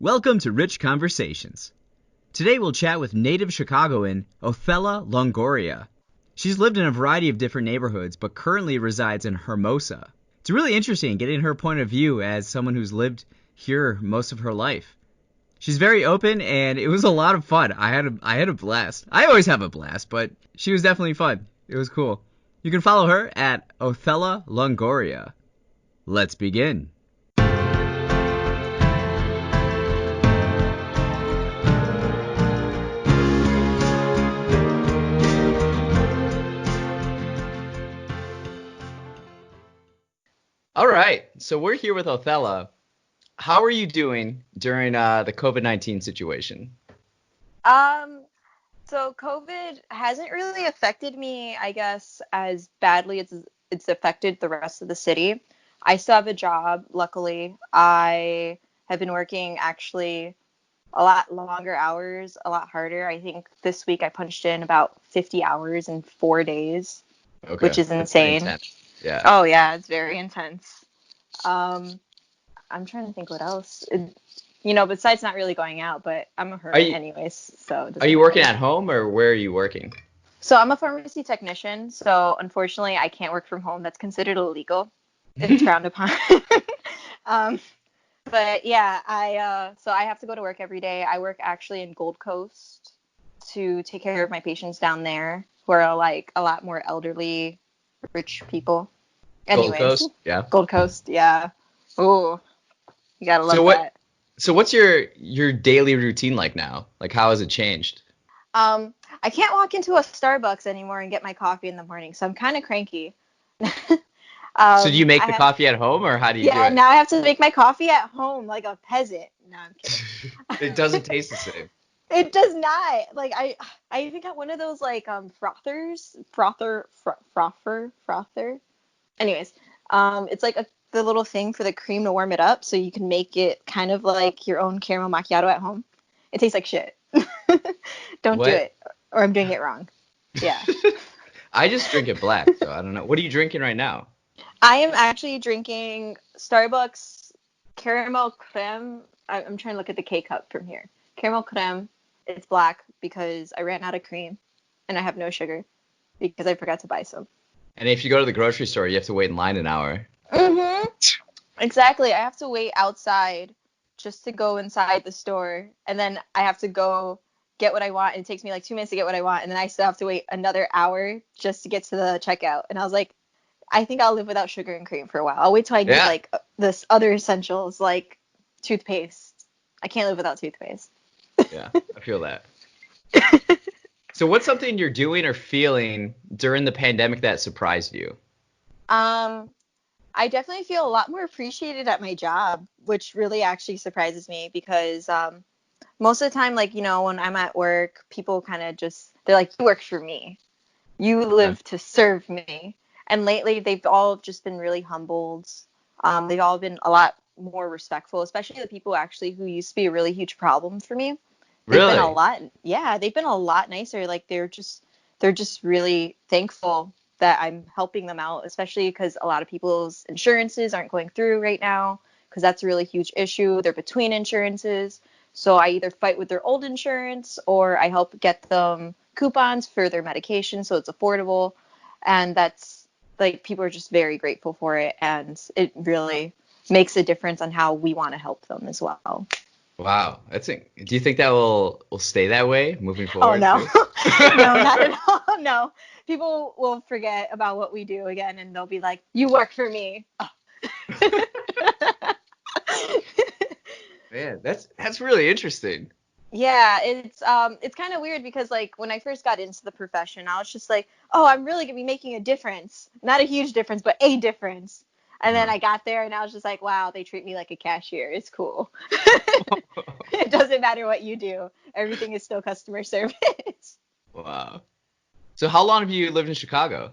Welcome to Rich Conversations. Today we'll chat with native Chicagoan Othela Longoria. She's lived in a variety of different neighborhoods, but currently resides in Hermosa. It's really interesting getting her point of view as someone who's lived here most of her life. She's very open, and it was a lot of fun. I had a blast. I always have a blast, but she was definitely fun. It was cool. You can follow her at Othela Longoria. Let's begin. All right, so we're here with Othela. How are you doing during the COVID-19 situation? Um, so COVID hasn't really affected me, I guess, as badly as it's affected the rest of the city. I still have a job, luckily. I have been working actually a lot longer hours, a lot harder. I think this week I punched in about 50 hours in 4 days, which Okay, is that's pretty insane. intense. Yeah. Oh yeah, it's very intense. Um, I'm trying to think what else. Besides not really going out, but I'm a Are hermit you anyways, so it are doesn't you working matter. at home or where are you working? So I'm a pharmacy technician, so unfortunately I can't work from home. That's considered illegal. It's frowned upon. um, but yeah, I have to go to work every day. I work actually in Gold Coast to take care of my patients down there who are like a lot more elderly, rich people. Gold Anyways, Coast? Yeah. Gold Coast, yeah. Ooh, you gotta So love what that. so what's your daily routine like now? Like how has it changed? I can't walk into a Starbucks anymore and get my coffee in the morning, so I'm kind of cranky. So do you make I the have, coffee at home or how do you do yeah, it? now I have to make my coffee at home like a peasant. No, I'm It doesn't kidding. taste the same. It does not. Like I even got one of those like frother. Anyways, it's like the little thing for the cream to warm it up, so you can make it kind of like your own caramel macchiato at home. It tastes like shit. Don't do What? it, or I'm doing it wrong. Yeah. I just drink it black, so I don't know. What are you drinking right now? I am actually drinking Starbucks caramel creme. I'm trying to look at the K cup from here. Caramel creme. It's black because I ran out of cream and I have no sugar because I forgot to buy some. And if you go to the grocery store, you have to wait in line an hour. Mm-hmm. Exactly. I have to wait outside just to go inside the store, and then I have to go get what I want, and it takes me like 2 minutes to get what I want, and then I still have to wait another hour just to get to the checkout. And I was like, I think I'll live without sugar and cream for a while. I'll wait till I need Yeah. like this other essentials like toothpaste. I can't live without toothpaste. Yeah, I feel that. So what's something you're doing or feeling during the pandemic that surprised you? Um, I definitely feel a lot more appreciated at my job, which really actually surprises me because most of the time, like, when I'm at work, people kind of just, they're like, you work for me. You Yeah. live to serve me. And lately, they've all just been really humbled. They've all been a lot more respectful, especially the people actually who used to be a really huge problem for me. They've been a Really? lot, yeah, they've been a lot nicer. Like they're just really thankful that I'm helping them out, especially because a lot of people's insurances aren't going through right now because that's a really huge issue. They're between insurances. So I either fight with their old insurance or I help get them coupons for their medication so it's affordable. And that's like people are just very grateful for it. And it really makes a difference on how we want to help them as well. Wow. Do you think that will stay that way moving Oh forward no. too? No, not at all. No. People will forget about what we do again and they'll be like, "You work for me." Oh. Man, that's really interesting. Yeah, it's kind of weird because like when I first got into the profession, I was just like, "Oh, I'm really going to be making a difference. Not a huge difference, but a difference." And then Uh-huh. I got there and I was just like, "Wow, they treat me like a cashier. It's cool." It doesn't matter what you do. Everything is still customer service. Wow. So how long have you lived in Chicago?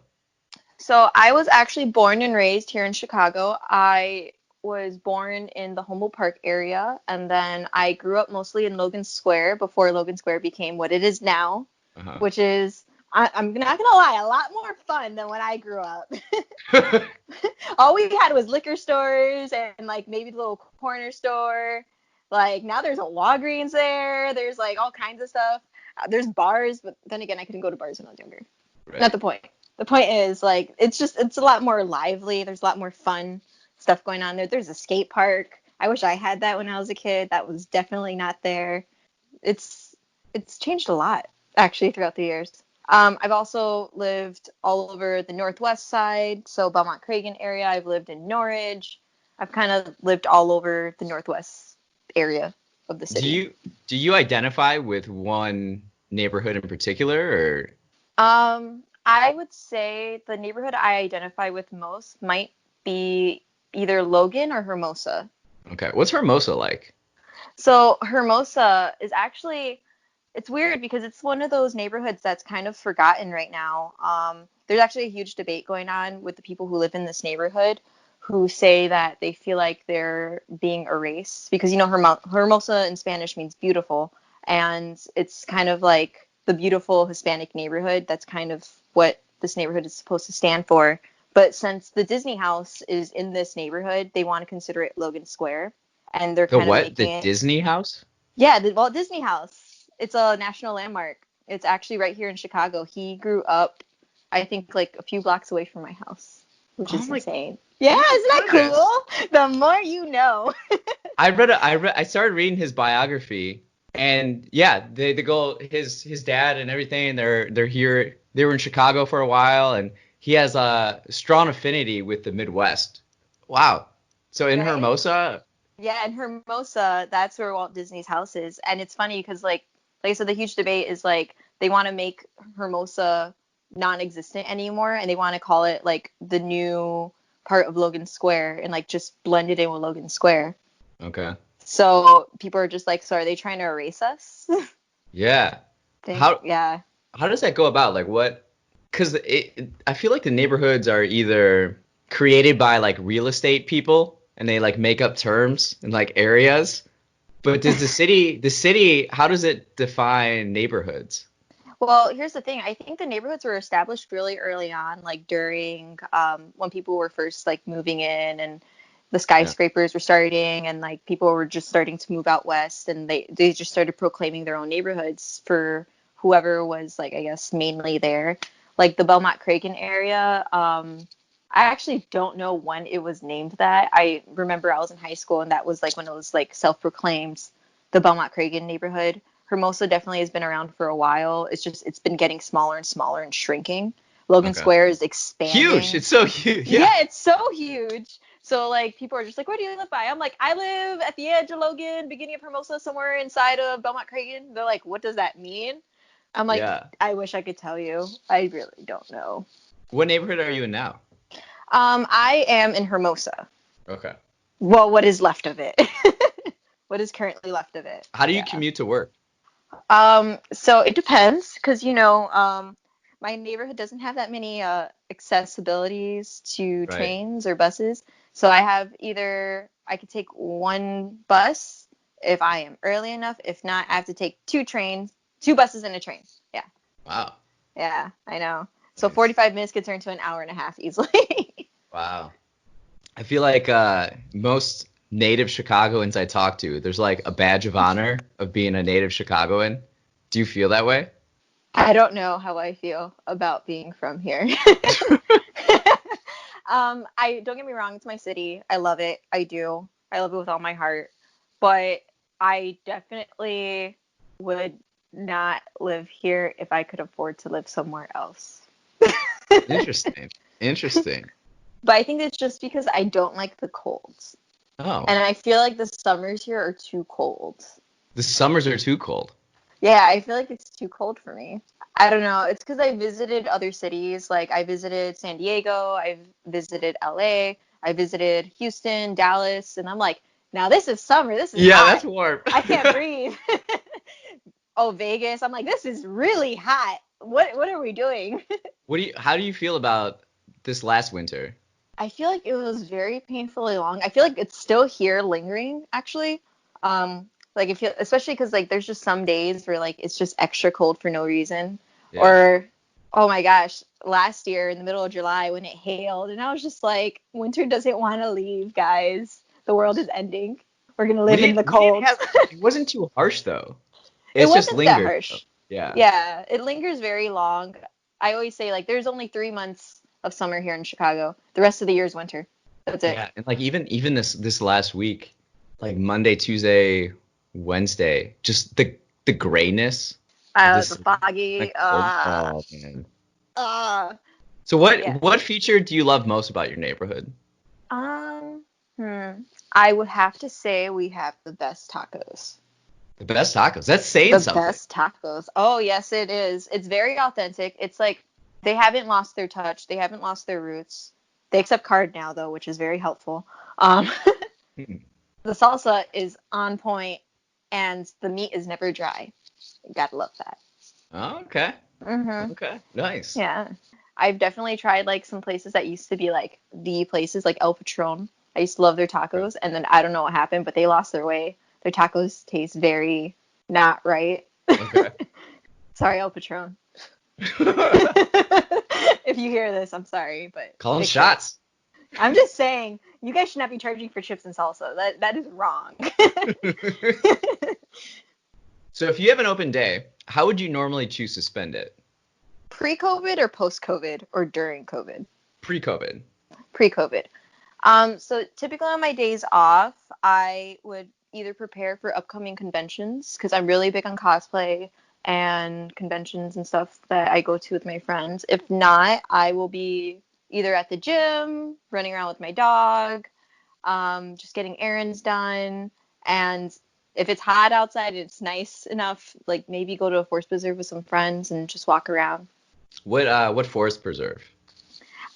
So I was actually born and raised here in Chicago. I was born in the Humboldt Park area, and then I grew up mostly in Logan Square before Logan Square became what it is now, Uh-huh. which is, I'm not gonna lie, a lot more fun than when I grew up. All we had was liquor stores and like maybe the little corner store. Like now there's a Walgreens there. There's like all kinds of stuff. There's bars, but then again, I couldn't go to bars when I was younger. Not Right. the point. The point is like it's a lot more lively. There's a lot more fun stuff going on there. There's a skate park. I wish I had that when I was a kid. That was definitely not there. It's it's changed a lot actually throughout the years. I've also lived all over the northwest side, so Belmont Cragen area. I've lived in Norridge. I've kind of lived all over the northwest area of the Do city. you do you identify with one neighborhood in particular, or I would say the neighborhood I identify with most might be either Logan or Hermosa. okay, what's Hermosa like? So Hermosa is actually it's weird because it's one of those neighborhoods that's kind of forgotten right now. There's actually a huge debate going on with the people who live in this neighborhood who say that they feel like they're being erased because Hermosa in Spanish means beautiful, and it's kind of like the beautiful Hispanic neighborhood. That's kind of what this neighborhood is supposed to stand for. But since the Disney house is in this neighborhood, they want to consider it Logan Square, and they're The kind of what? The making it Disney house? yeah, the Walt Disney House. It's a national landmark. It's actually right here in Chicago. He grew up, I think, like a few blocks away from my house, which Oh is my, insane. Yeah, oh my isn't that goodness. cool? The more you know. I started reading his biography, and yeah, they go his dad and everything. They're here. They were in Chicago for a while, and he has a strong affinity with the Midwest. Wow. So in Right? Hermosa, Yeah, in Hermosa, that's where Walt Disney's house is. And it's funny because, like I said, the huge debate is like they want to make Hermosa non-existent anymore, and they want to call it like the new part of Logan Square and like just blend it in with Logan Square. okay, So people are just like, so are they trying to erase us? yeah. Think, How yeah. how does that go about? Like what? Because I feel like the neighborhoods are either created by like real estate people, and they like make up terms and like areas. But does the city, how does it define neighborhoods? Well, here's the thing. I think the neighborhoods were established really early on, like during when people were first like moving in and the Yeah. skyscrapers were starting and like people were just starting to move out west and they just started proclaiming their own neighborhoods for whoever was like I guess mainly there. Like the Belmont Cragen area, I actually don't know when it was named that. I remember I was in high school and that was like when it was like self-proclaimed the Belmont Cragen neighborhood. Hermosa definitely has been around for a while. It's just it's been getting smaller and smaller and shrinking. Logan Okay. Square is Huge. expanding. It's so huge. Yeah. Yeah, it's so huge. So like people are just like, where do you live by? I'm like, I live at the edge of Logan, beginning of Hermosa, somewhere inside of Belmont Cragen. They're like, what does that mean? I'm like, Yeah. I wish I could tell you. I really don't know. What neighborhood are you in now? I am in Hermosa. Okay. Well, what is left of it? What is currently left of it? How do you Yeah. commute to work? So it depends because my neighborhood doesn't have that many accessibilities to Right. trains or buses. So I have either I could take one bus if I am early enough. If not, I have to take two trains, two buses and a train. Yeah, Wow. yeah, I know. So Nice. 45 minutes could turn to an hour and a half easily. Wow. I feel like most native Chicagoans I talk to, there's like a badge of honor of being a native Chicagoan. Do you feel that way? I don't know how I feel about being from here. I don't get me wrong, it's my city. I love it. I do. I love it with all my heart. But I definitely would not live here if I could afford to live somewhere else. Interesting. Interesting. But I think it's just because I don't like the colds. Oh, And I feel like the summers here are too cold. the summers are too cold. Yeah, I feel like it's too cold for me. I don't know. It's because I visited other cities. Like I visited San Diego, I visited LA, I visited Houston, Dallas, and I'm like, now this is summer. This is Yeah, hot. that's warm. I can't breathe. Oh, Vegas. I'm like, this is really hot. What are we doing? How do you feel about this last winter? I feel like it was very painfully long. I feel like it's still here lingering actually. Like if you especially because like there's just some days where like it's just extra cold for no reason. Yeah. Or oh my gosh, last year in the middle of July when it hailed and I was just like winter doesn't want to leave, guys. The world is ending. We're gonna We live in didn't the we didn't cold. have it wasn't too harsh though. It It's just wasn't that lingered though. harsh. Yeah. Yeah, it lingers very long. I always say like there's only 3 months of summer here in Chicago. The rest of the year is winter. That's it. Yeah, and like even this last week, like Monday, Tuesday, Wednesday, just the grayness of The this foggy. like oh man. Uh, So yeah. what feature do you love most about your neighborhood? Um, hmm. I would have to say we have the best tacos. The best tacos. That's saying The something. best tacos. Oh, yes, it is. It's very authentic. It's like they haven't lost their touch. They haven't lost their roots. They accept card now, though, which is very helpful. Um, Hmm. the salsa is on point, and the meat is never dry. You gotta love that. Oh, okay. Mhm. Okay. Nice. Yeah. I've definitely tried like some places that used to be like the places like El Patron. I used to love their Okay. tacos, and then I don't know what happened, but they lost their way. Their tacos taste very not right. Okay. Sorry, El Patron. If you hear this, I'm sorry, but Calling fix it. shots. I'm just saying, you guys should not be charging for chips and salsa. That is wrong. So if you have an open day, how would you normally choose to spend it? Pre-COVID or post-COVID or during COVID? Pre-COVID. Pre-COVID. So typically on my days off, I would either prepare for upcoming conventions because I'm really big on cosplay and conventions and stuff that I go to with my friends. If not, I will be either at the gym, running around with my dog, just getting errands done, and if it's hot outside and it's nice enough, like maybe go to a forest preserve with some friends and just walk around. What forest preserve?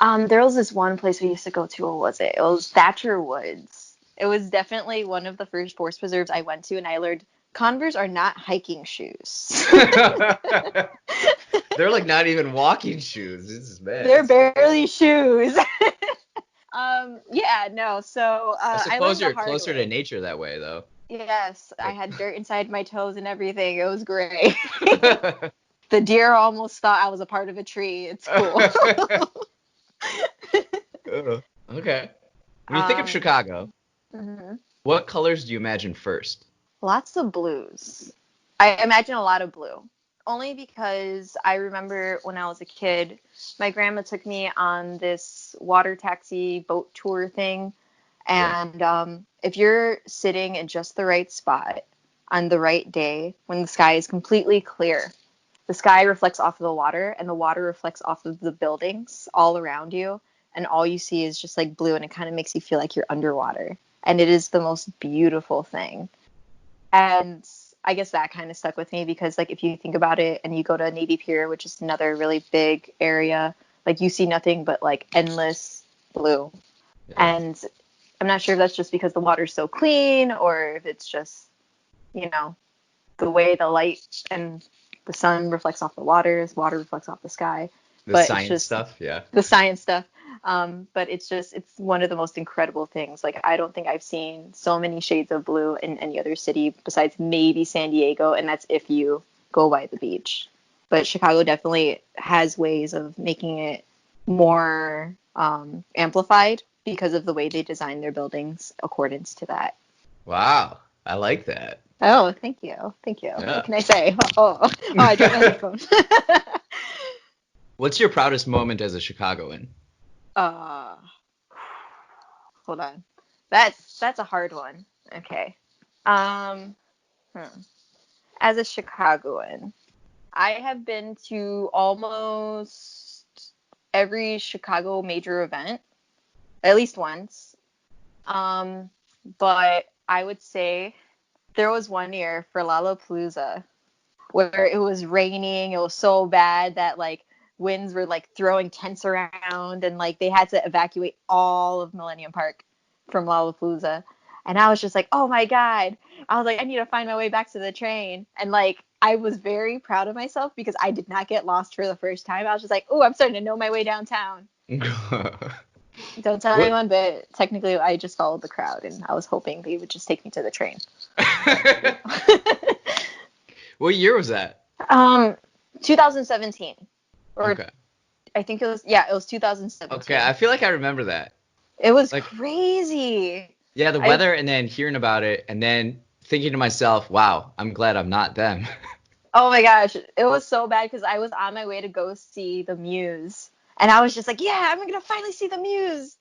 There was this one place we used to go to. What was it? It was Thatcher Woods. It was definitely one of the first forest preserves I went to, and I learned Converse are not hiking shoes. They're like not even walking shoes. This is bad. They're barely shoes. Yeah, no. So I I suppose learned the you're hard closer to way. nature that way, though. Yes, I Like, had dirt inside my toes and everything. It was great. The deer almost thought I was a part of a tree. It's cool. Okay. When you think of um, Chicago, mhm. what colors do you imagine first? Lots of blues. I imagine a lot of blue. Only because I remember when I was a kid, my grandma took me on this water taxi boat tour thing. Yeah. And if you're sitting in just the right spot on the right day when the sky is completely clear, the sky reflects off of the water and the water reflects off of the buildings all around you. And all you see is just like blue, and it kind of makes you feel like you're underwater. And it is the most beautiful thing. And I guess that kind of stuck with me because, like, if you think about it and you go to Navy Pier, which is another really big area, like, you see nothing but, like, endless blue. Yeah. And I'm not sure if that's just because the water's so clean or if it's just, you know, the way the light and the sun reflects off the water reflects off the sky. The But it's science just stuff, yeah. the science stuff. But it's one of the most incredible things. Like, I don't think I've seen so many shades of blue in any other city besides maybe San Diego, and that's if you go by the beach. But Chicago definitely has ways of making it more amplified because of the way they design their buildings accordance to that. Wow. I like that. Oh, thank you. Thank you. What Yeah. can I say? Oh, I dropped my headphone. What's your proudest moment as a Chicagoan? uh, Hold on. That's a hard one. Okay. Um, hmm. As a Chicagoan, I have been to almost every Chicago major event, at least once. Um, but I would say there was one year for Lollapalooza where it was raining. It was so bad that like winds were like throwing tents around and like they had to evacuate all of Millennium Park from Lollapalooza. And I was just like, oh my God. I was like, I need to find my way back to the train. And like, I was very proud of myself because I did not get lost for the first time. I was just like, oh, I'm starting to know my way downtown. Don't tell What anyone, but technically I just followed the crowd and I was hoping they would just take me to the train. what year was that? um, 2017, or Okay. I think it was, yeah, it was Okay, 2017. I feel like I remember that. It was Like crazy. Yeah, the I weather and then hearing about it and then thinking to myself, wow, I'm glad I'm not them. Oh my gosh, it was so bad because I was on my way to go see the Muse, and I was just like, yeah, I'm gonna finally see the Muse.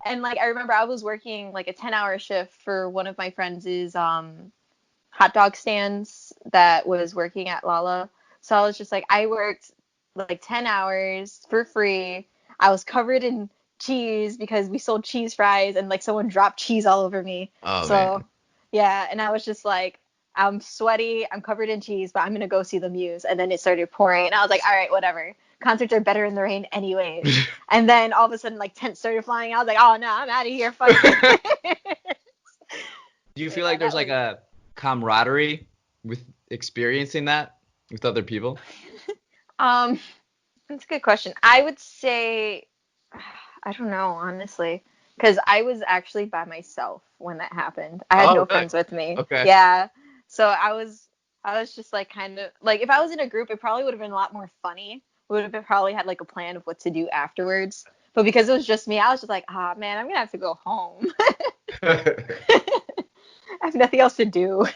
And like I remember I was working like a 10-hour shift for one of my friends' hot dog stands that was working at Lala. So I was just like, I worked like 10 hours for free. I was covered in cheese because we sold cheese fries and like someone dropped cheese all over me. Oh So man. yeah, and I was just like, I'm sweaty, I'm covered in cheese, but I'm gonna go see the Muse. And then it started pouring, and I was like, all right, whatever. Concerts are better in the rain anyways. And then all of a sudden, like tents started flying. I was like, oh no, I'm out of here. Fuck it. Do you But feel yeah, like there's that like was. a camaraderie with experiencing that with other people? Um, That's a good question. I would say, I don't know, honestly, because I was actually by myself when that happened. I had Oh, no really? friends with me. Okay. Yeah. So I was just like kind of like if I was in a group, it probably would have been a lot more funny. Would have probably had like a plan of what to do afterwards. But because it was just me, I was just like, ah, man, I'm gonna have to go home. I have nothing else to do.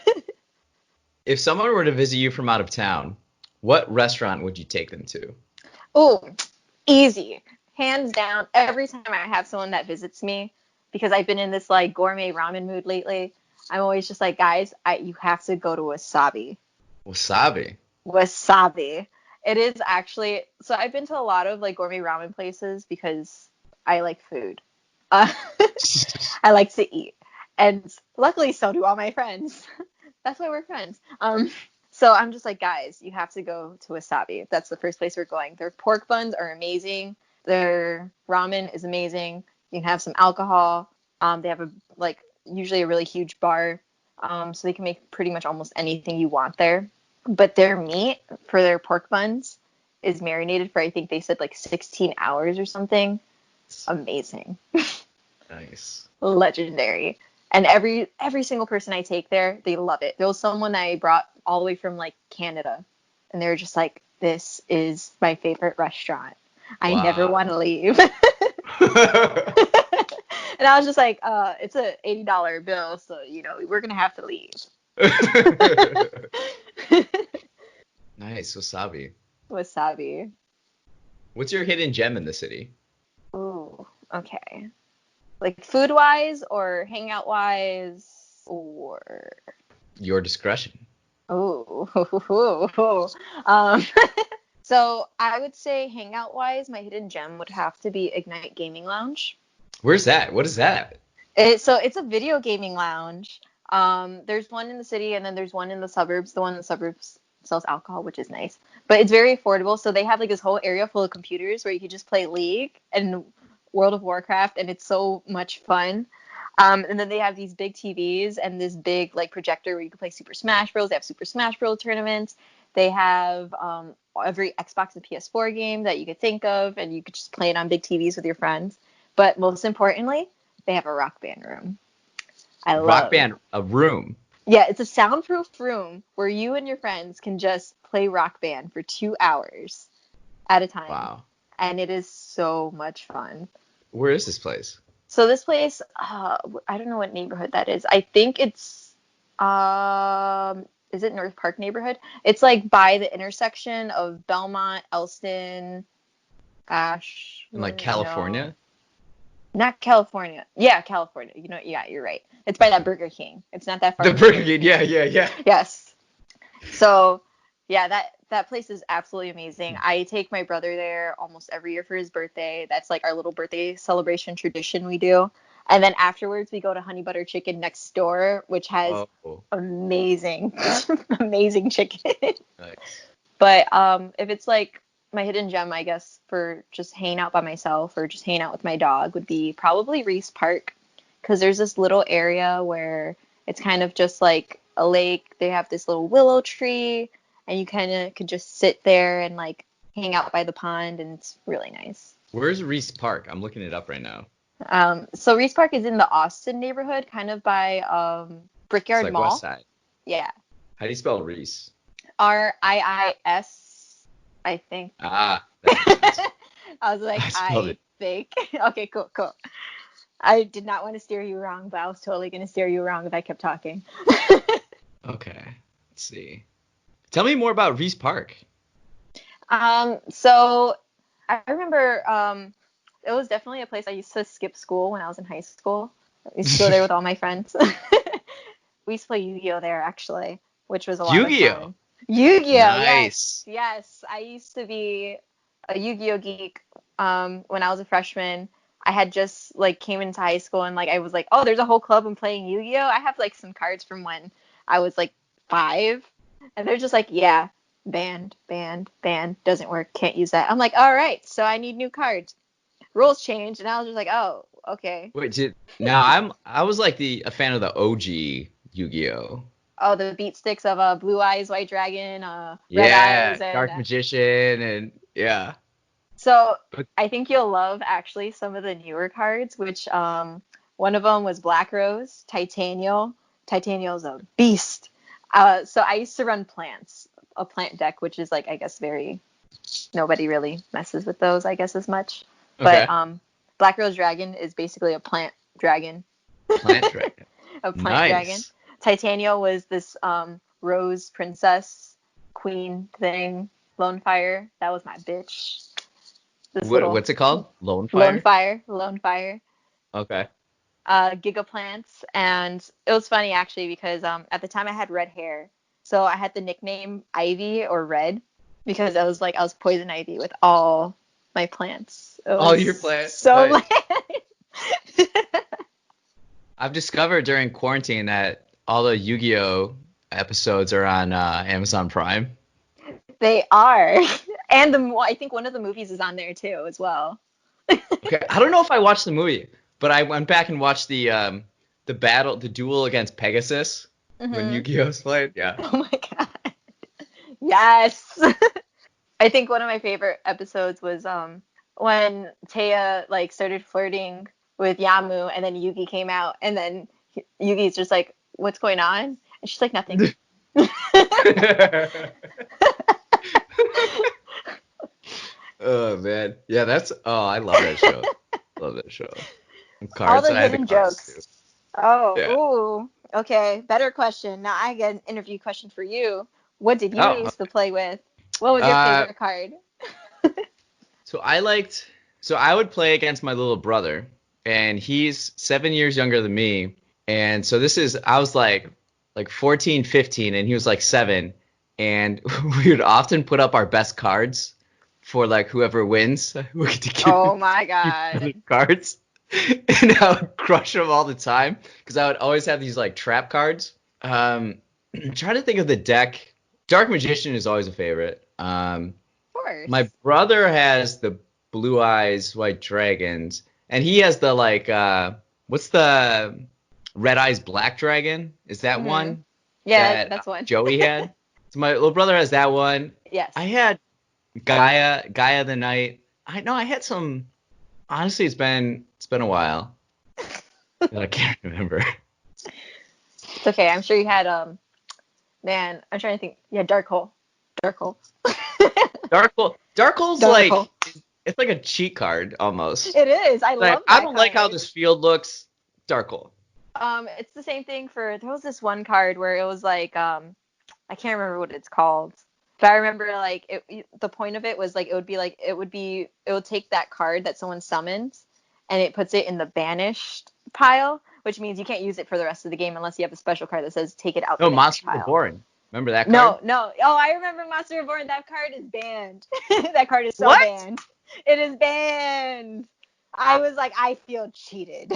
If someone were to visit you from out of town, what restaurant would you take them to? Oh, easy. Hands down, every time I have someone that visits me, because I've been in this like gourmet ramen mood lately, I'm always just like, guys, you have to go to Wasabi. Wasabi. Wasabi. It is actually, so I've been to a lot of like gourmet ramen places because I like food. Uh, I like to eat. And luckily, so do all my friends. That's why we're friends. So I'm just like, guys, you have to go to Wasabi. That's the first place we're going. Their pork buns are amazing. Their ramen is amazing. You can have some alcohol. They have a like usually a really huge bar, so they can make pretty much almost anything you want there. But their meat for their pork buns is marinated for I think they said like 16 hours or something. Amazing. Nice. Legendary. And every single person I take there, they love it. There was someone that I brought all the way from like Canada, and they were just like, "This is my favorite restaurant. I never want Wow. to leave." And I was just like, it's a $80 bill, so we're gonna have to leave." Nice, wasabi. Wasabi. What's your hidden gem in the city? Ooh, okay. Like food wise or hangout wise or Your discretion. oh. um So I would say hangout wise, my hidden gem would have to be Ignite Gaming Lounge. Where's that? What is that? So it's a video gaming lounge. There's one in the city and then there's one in the suburbs. The one in the suburbs sells alcohol, which is nice, but it's very affordable. So they have like this whole area full of computers where you can just play League and World of Warcraft, and it's so much fun. And then they have these big TVs and this big like projector where you can play Super Smash Bros. They have Super Smash Bros. Tournaments. They have every Xbox and PS4 game that you could think of, and you could just play it on big TVs with your friends. But most importantly, they have a rock band room. I Rock love. band, a room. Yeah, it's a soundproof room where you and your friends can just play rock band for 2 hours at a time. Wow. And it is so much fun. Where is this place? So this place, I don't know what neighborhood that is. I think it's, is it North Park neighborhood? It's like by the intersection of Belmont, Elston, In like Ashland, no, California? not California. Yeah, California. Yeah, you're right. It's by that Burger King. It's not that far The from Burger Burger King. Yeah, King. yeah, yeah. Yes. So, yeah, that place is absolutely amazing. I take my brother there almost every year for his birthday. That's like our little birthday celebration tradition we do. And then afterwards, we go to Honey Butter Chicken next door, which has Oh, amazing, amazing chicken. nice. But if it's like my hidden gem, I guess, for just hanging out by myself or just hanging out with my dog would be probably Reese Park. Because there's this little area where it's kind of just like a lake. They have this little willow tree, and you kind of could just sit there and like hang out by the pond, and it's really nice. Where's Reese Park? I'm looking it up right now. So Reese Park is in the Austin neighborhood, kind of by It's Brickyard like West Mall. Side. Yeah, How do you spell Reese? RIIS, I think. Ah, that makes sense. I was like, I spelled I it. think. Okay, cool. I did not want to steer you wrong, but I was totally going to steer you wrong if I kept talking. Okay. Let's see. Tell me more about Reese Park. So I remember it was definitely a place I used to skip school when I was in high school. I used to go there with all my friends. We used to play Yu-Gi-Oh there actually, which was a lot of Yu-Gi-Oh. fun. Yu-Gi-Oh, yes, Nice. yes. I used to be a Yu-Gi-Oh geek when I was a freshman. I had just like came into high school and like I was like, oh, there's a whole club and playing Yu-Gi-Oh. I have like some cards from when I was like 5, and they're just like, yeah, banned, doesn't work, can't use that. I'm like, all right, so I need new cards. Rules changed, and I was just like, oh, okay. Wait, I was like a fan of the OG Yu-Gi-Oh. Oh, the beat sticks of Blue Eyes, White Dragon, Red Yeah, Eyes, and Dark Magician and yeah. so But I think you'll love actually some of the newer cards, which one of them was Black Rose, Titanial. Titanial's a beast. So I used to run plants, a plant deck, which is like I guess very nobody really messes with those I guess as much. But okay. Black Rose Dragon is basically a plant dragon, Plant Dragon. a plant dragon. Nice. Titanial was this rose princess queen thing, Lone Fire. That was my bitch. This little What's it called? Lone Lone Fire? Fire, Lone Fire, Okay. Gigaplants, and it was funny actually because at the time I had red hair, so I had the nickname Ivy or Red because I was poison ivy with all my plants. It All was your plants. so Nice. lit. I've discovered during quarantine that all the Yu-Gi-Oh episodes are on Amazon Prime. They are, and I think one of the movies is on there too as well. Okay, I don't know if I watched the movie, but I went back and watched the duel against Pegasus when Hmm. Yu-Gi-Oh's played. Yeah. Oh my god. Yes. I think one of my favorite episodes was when Taya like started flirting with Yamu and then Yugi came out and then Yugi's just like, "What's going on?" And she's like, "Nothing." Oh man, yeah, I love that show. Love that show. All Cards, the I had the hidden cards too. jokes. Oh, Yeah. ooh. Okay, better question. Now I get an interview question for you. What did you Oh. used to play with? What was your Uh, favorite card? so I liked, so I would play against my little brother, and he's 7 years younger than me, and so I was like 14, 15, and he was like 7, and we would often put up our best cards for like whoever wins. We get to Oh my keep other god. cards, and I would crush them all the time because I would always have these like trap cards. I'm trying to think of the deck. Dark Magician is always a favorite. Of My course. brother has the Blue Eyes White Dragons, and he has the like what's the Red Eyes Black Dragon? Is that Hmm. one Yeah, that that's one. Joey had? So my little brother has that one. Yes. I had Gaia the Knight. I know I had some. Honestly, it's been a while that I can't remember. It's okay. I'm sure you had man, I'm trying to think. Yeah, Dark Hole. Dark Hole. Dark Hole's Dark Hole. like it's like a cheat card almost. It is. I Like love I that don't like how card. this field looks. Dark Hole. It's the same thing for there was this one card where it was like I can't remember what it's called. But I remember like the point of it was like it would take that card that someone summons and it puts it in the banished pile, which means you can't use it for the rest of the game unless you have a special card that says take it out the No, banished Monster pile. Reborn. Remember that card? No, no. Oh, I remember Monster Reborn. That card is banned. That card is so What? banned. It is banned. I was like, I feel cheated.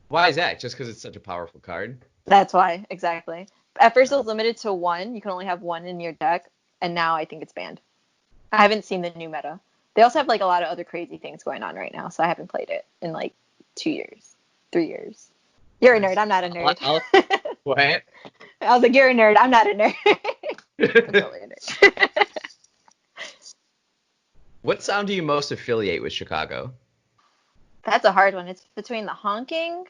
Why is that? Just because it's such a powerful card? That's why, exactly. At first, it was limited to one. You can only have one in your deck, and now I think it's banned. I haven't seen the new meta. They also have like a lot of other crazy things going on right now, so I haven't played it in like 2 years, 3 years. You're a nerd. Nice. I'm not a nerd. What? I was like, you're a nerd. I'm not a nerd. I'm totally a nerd. What sound do you most affiliate with Chicago? That's a hard one. It's between the honking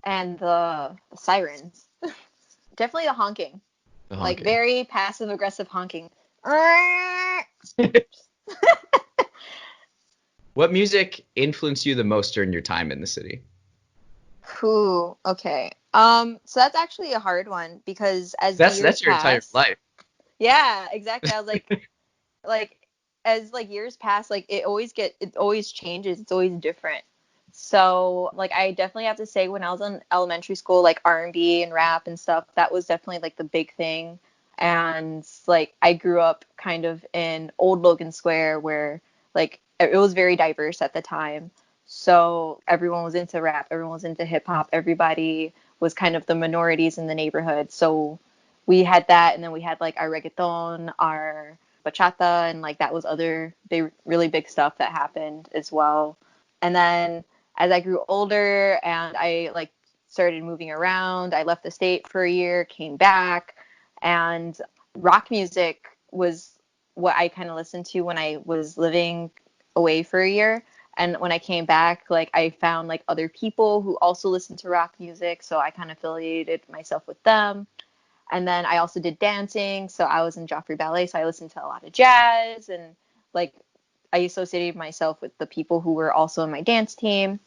and the sirens. Definitely the honking. The Like honking. very passive aggressive honking. What music influenced you the most during your time in the city? Ooh, okay. So that's actually a hard one because as the years That's your entire pass, life. yeah, exactly. I was like as like years pass, like it always changes. It's always different. So like I definitely have to say when I was in elementary school, like R&B and rap and stuff, that was definitely like the big thing. And like I grew up kind of in Old Logan Square where like it was very diverse at the time. So everyone was into rap, everyone was into hip hop, everybody was kind of the minorities in the neighborhood. So we had that, and then we had like our reggaeton, our bachata, and like that was other big, really big stuff that happened as well. And then as I grew older and I like started moving around, I left the state for a year, came back, and rock music was what I kind of listened to when I was living away for a year. And when I came back, like I found like other people who also listened to rock music, so I kind of affiliated myself with them. And then I also did dancing, so I was in Joffrey Ballet, so I listened to a lot of jazz and like I associated myself with the people who were also in my dance team.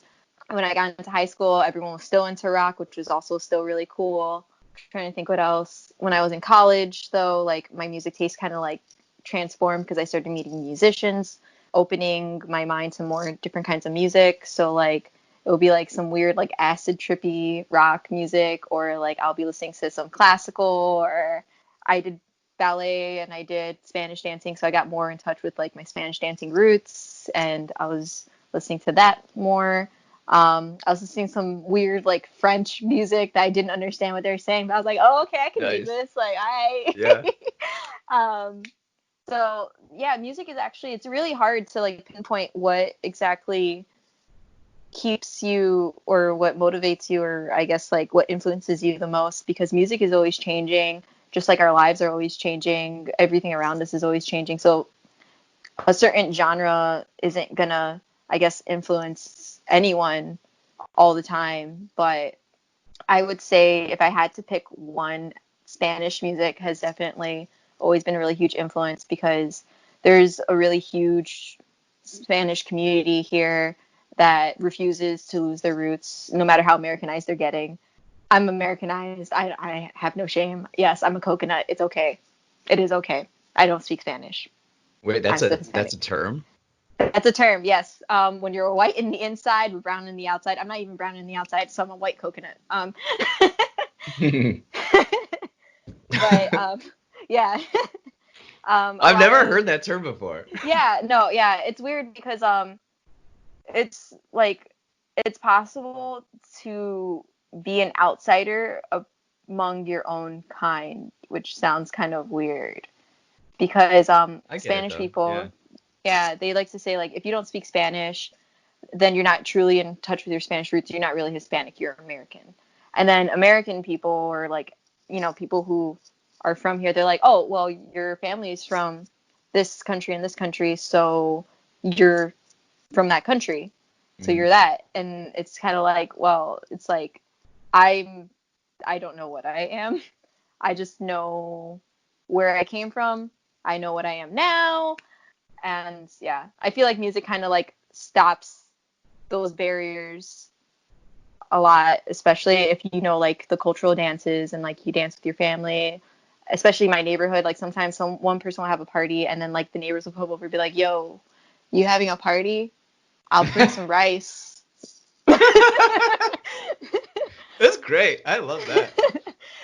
When I got into high school, everyone was still into rock, which was also still really cool. I'm trying to think what else. When I was in college, though, like my music taste kind of like transformed because I started meeting musicians, opening my mind to more different kinds of music. So like it would be like some weird like acid trippy rock music, or like I'll be listening to some classical, or I did ballet and I did Spanish dancing, so I got more in touch with like my Spanish dancing roots, and I was listening to that more. I was listening to some weird like French music that I didn't understand what they were saying, but I was like, oh, okay, I can dig Nice. this. Like I, Yeah. um, so yeah, music is actually it's really hard to like pinpoint what exactly keeps you or what motivates you, or I guess like what influences you the most, because music is always changing, just like our lives are always changing. Everything around us is always changing. So a certain genre isn't gonna, I guess, influence anyone all the time. But I would say if I had to pick one, Spanish music has definitely always been a really huge influence because there's a really huge Spanish community here that refuses to lose their roots, no matter how Americanized they're getting. I'm Americanized. I have no shame. Yes, I'm a coconut. It's okay. It is okay. I don't speak Spanish. Wait, I'm still that's Hispanic. a term? That's a term, yes. When you're white in the inside, we're brown in the outside. I'm not even brown in the outside, so I'm a white coconut. But yeah, a I've lot never of heard that term before. yeah, no, yeah. It's weird because it's like it's possible to be an outsider among your own kind, which sounds kind of weird because I get it Spanish though. Yeah. people, yeah, they like to say like if you don't speak Spanish, then you're not truly in touch with your Spanish roots. You're not really Hispanic. You're American. And then American people, or like, people who are from here, they're like, oh, well, your family is from this country and this country, so you're from that country. So Mm. you're that. And it's kind of like, well, it's like, I'm, I don't know what I am. I just know where I came from. I know what I am now. And yeah, I feel like music kind of like stops those barriers a lot, especially if you know like the cultural dances and like you dance with your family. Especially my neighborhood, like sometimes one person will have a party and then like the neighbors will come over and be like, "Yo, you having a party? I'll bring some rice." That's great. I love that.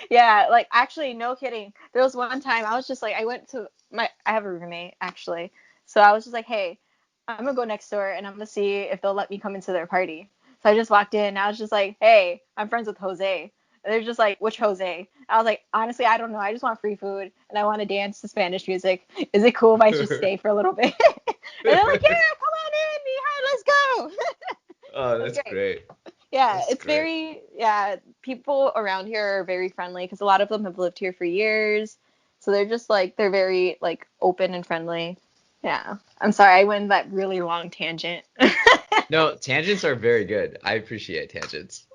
Yeah, like actually, no kidding. There was one time I was just like, I have a roommate actually, so I was just like, hey, I'm gonna go next door and I'm gonna see if they'll let me come into their party. So I just walked in and I was just like, hey, I'm friends with Jose. And they're just like, which Jose? I was like, honestly, I don't know. I just want free food and I want to dance to Spanish music. Is it cool if I just stay for a little bit? And they're like, yeah, come on in, Mija, let's go. Oh, It was that's great. great. Yeah, That's it's great. very, yeah, people around here are very friendly because a lot of them have lived here for years. So they're just like, they're very like open and friendly. Yeah. I'm sorry, I went that really long tangent. No, tangents are very good. I appreciate tangents.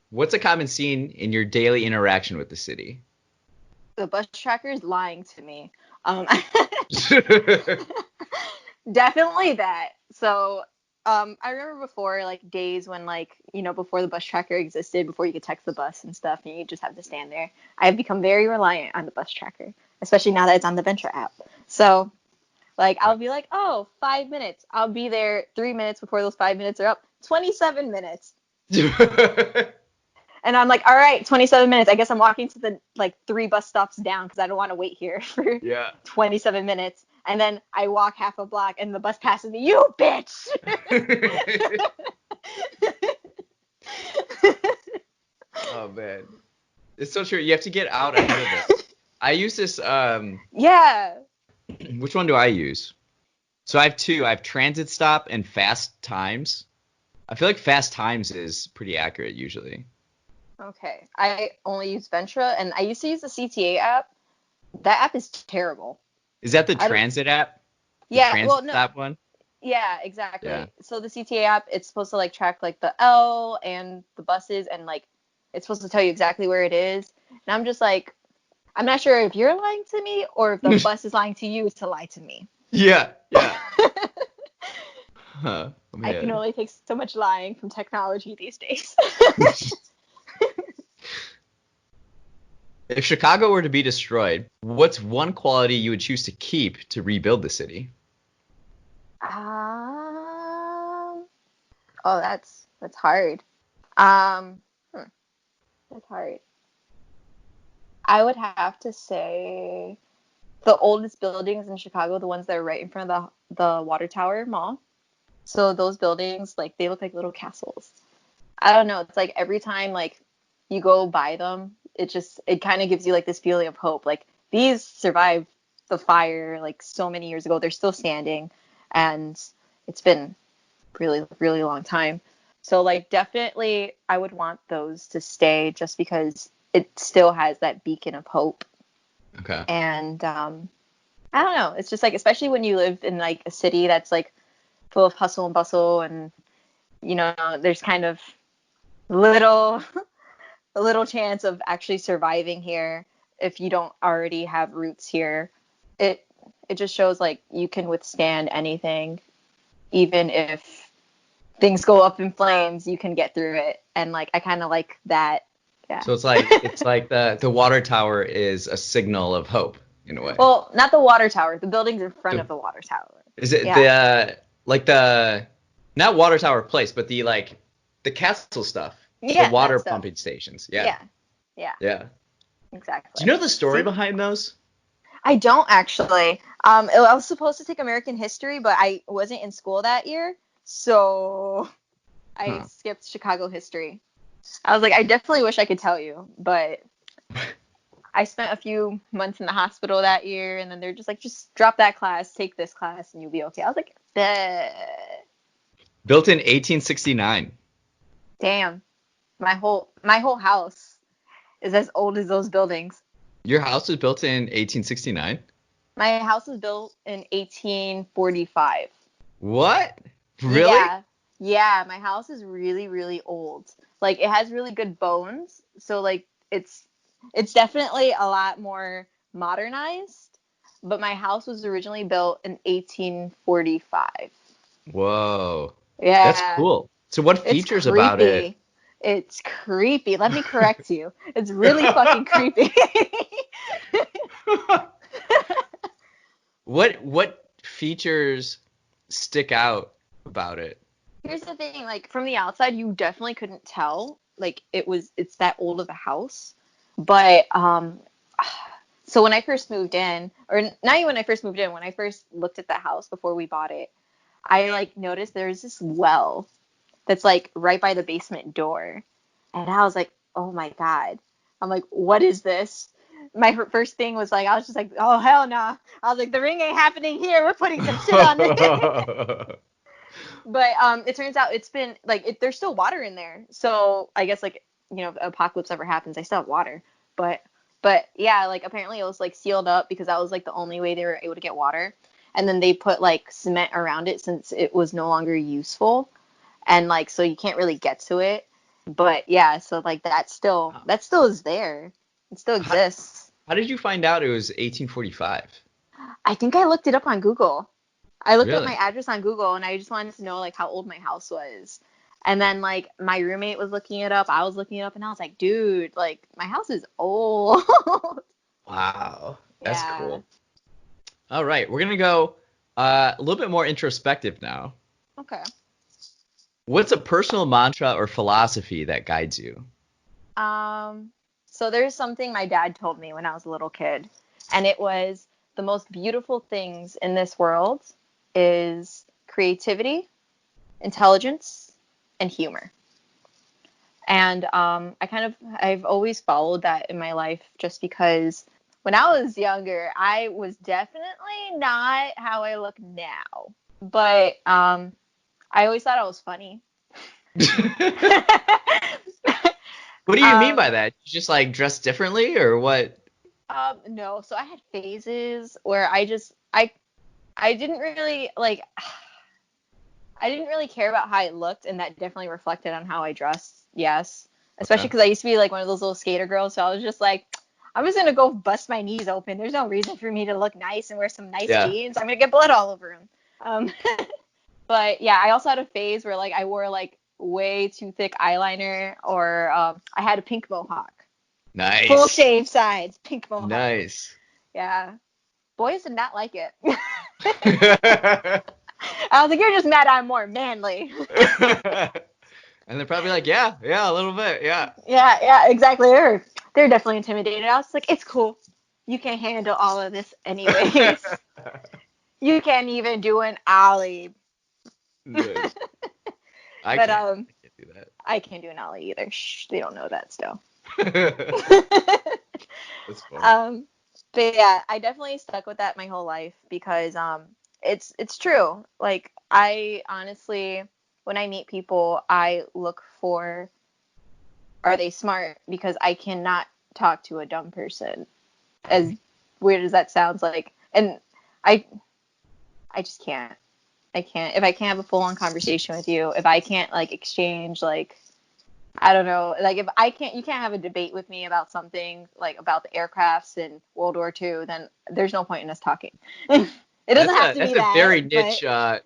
What's a common scene in your daily interaction with the city? The bus tracker's lying to me. Um, definitely that. So I remember before, like, days when, like, before the bus tracker existed, before you could text the bus and stuff, and you just have to stand there. I've become very reliant on the bus tracker, especially now that it's on the Venture app. So, like, I'll be like, oh, 5 minutes. I'll be there 3 minutes before those 5 minutes are up. 27 minutes. And I'm like, all right, 27 minutes. I guess I'm walking to the, like, 3 bus stops down because I don't want to wait here for Yeah. 27 minutes. And then I walk half a block and the bus passes me. You bitch! Oh man, it's so true. You have to get out ahead of this. I use this. Yeah. Which one do I use? So I have two. I have transit stop and fast times. I feel like fast times is pretty accurate usually. Okay. I only use Ventra, and I used to use the CTA app. That app is terrible. Is that the I don't. transit app? The Yeah. transit Well, no. stop one? Yeah, exactly. Yeah. So the CTA app, it's supposed to, like, track, like, the L and the buses, and, like, it's supposed to tell you exactly where it is. And I'm just like, I'm not sure if you're lying to me or if the bus is lying to you to lie to me. Yeah. Yeah. Huh. Oh, I can man. only take so much lying from technology these days. If Chicago were to be destroyed, what's one quality you would choose to keep to rebuild the city? Um, oh, that's hard. Um, hmm, that's hard. I would have to say the oldest buildings in Chicago, the ones that are right in front of the Water Tower Mall. So those buildings, like, they look like little castles. I don't know. It's like every time, like, you go by them, it kind of gives you, like, this feeling of hope. Like, these survived the fire, like, so many years ago. They're still standing, and it's been really, really long time. So, like, definitely I would want those to stay just because it still has that beacon of hope. Okay. And I don't know. It's just like, especially when you live in, like, a city that's, like, full of hustle and bustle, and there's kind of little a little chance of actually surviving here if you don't already have roots here. It it just shows, like, you can withstand anything, even if things go up in flames, you can get through it. And, like, I kind of like that. Yeah. So it's like the water tower is a signal of hope in a way. Well, not the water tower, the buildings in front The, of the water tower. is it Yeah. the like the not water tower place, but the castle stuff, the Yeah, water that stuff. pumping stations. Yeah. Yeah. Yeah, Yeah. Do exactly. you know the story See? behind those? I don't actually. I was supposed to take American history, but I wasn't in school that year, so I Huh. skipped Chicago history. I was like, I definitely wish I could tell you, but I spent a few months in the hospital that year, and then they're just like, just drop that class, take this class, and you'll be okay. I was like, "Bleh." Built in 1869. Damn, my whole house is as old as those buildings. Your house was built in 1869? My house was built in 1845. What? Really? Yeah. Yeah, my house is really, really old. Like, it has really good bones, so, like, it's definitely a lot more modernized, but my house was originally built in 1845. Whoa. That's Yeah. cool. So what It's features about it? creepy. It's creepy. Let me correct you. It's really fucking creepy. What features stick out about it? Here's the thing, like, from the outside, you definitely couldn't tell, like, it's that old of a house. But so when I first moved in, or not even when I first moved in, when I first looked at the house before we bought it, I, like, noticed there's this well that's, like, right by the basement door. And I was like, "Oh my God." I'm like, "What is this?" My first thing was, like, I was just like, "Oh hell no." I was like, "The ring ain't happening here. We're putting some shit on this." But it turns out it's been, like, there's still water in there. So I guess, like, if the apocalypse ever happens, I still have water. But yeah, like, apparently it was, like, sealed up because that was, like, the only way they were able to get water. And then they put, like, cement around it since it was no longer useful. And, like, so you can't really get to it. But yeah, so, like, that still is there. It still How, exists. how did you find out it was 1845? I think I looked it up on Google. I looked up my Really? address on Google and I just wanted to know like how old my house was. And then like my roommate was looking it up, I was looking it up, and I was like, dude, like my house is old. Wow. That's Yeah. cool. All right, we're gonna go a little bit more introspective now. Okay. What's a personal mantra or philosophy that guides you? Um, so there's something my dad told me when I was a little kid, and it was the most beautiful things in this world is creativity, intelligence, and humor. And I've always followed that in my life just because when I was younger, I was definitely not how I look now. But I always thought I was funny. What do you mean by um, that? You just like dress differently or what? no, so I had phases where I didn't really like I didn't really care about how I looked, and that definitely reflected on how I dressed. Yes, especially Okay. because I used to be like one of those little skater girls, so I was just like, I'm just gonna go bust my knees open. There's no reason for me to look nice and wear some nice Yeah. jeans. I'm gonna get blood all over them. Um, but yeah, I also had a phase where like I wore like way too thick eyeliner, or I had a pink mohawk, full Nice. shave sides, pink mohawk. Nice. Yeah, boys did not like it. I was like, you're just mad I'm more manly. And they're probably like, yeah, yeah, a little bit, yeah. Yeah, exactly. They're definitely intimidated. I was like, it's cool. You can handle all of this anyways. You can't even do an ollie. Nice. I But can't. I can't do I can't do an ollie either. Shh, they don't know that still. that. That's funny. um, but yeah, I definitely stuck with that my whole life because it's true. Like I honestly, when I meet people, I look for, are they smart, because I cannot talk to a dumb person. As weird as that sounds, like, and I I just can't. I can't. If I can't have a full on conversation with you, if I can't like exchange like, I don't know, like if I can't, you can't have a debate with me about something like about the aircrafts in World War II, then there's no point in us talking. It doesn't have to That's be a that, very but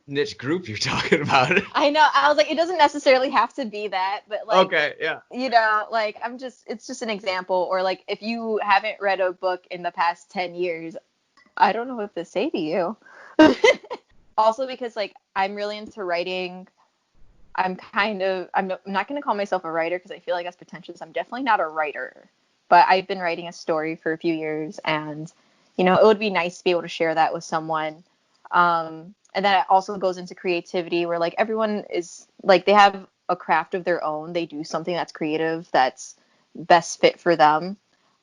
niche group you're talking about. I know, I was like, it doesn't necessarily have to be that, but like, Okay, yeah. like it's just an example. Or like if you haven't read a book in the past 10 years, I don't know what to say to you. Also because like I'm really into writing. I'm not going to call myself a writer because I feel like that's pretentious. I'm definitely not a writer, but I've been writing a story for a few years, and it would be nice to be able to share that with someone. And then it also goes into creativity where like everyone is like they have a craft of their own. They do something that's creative that's best fit for them.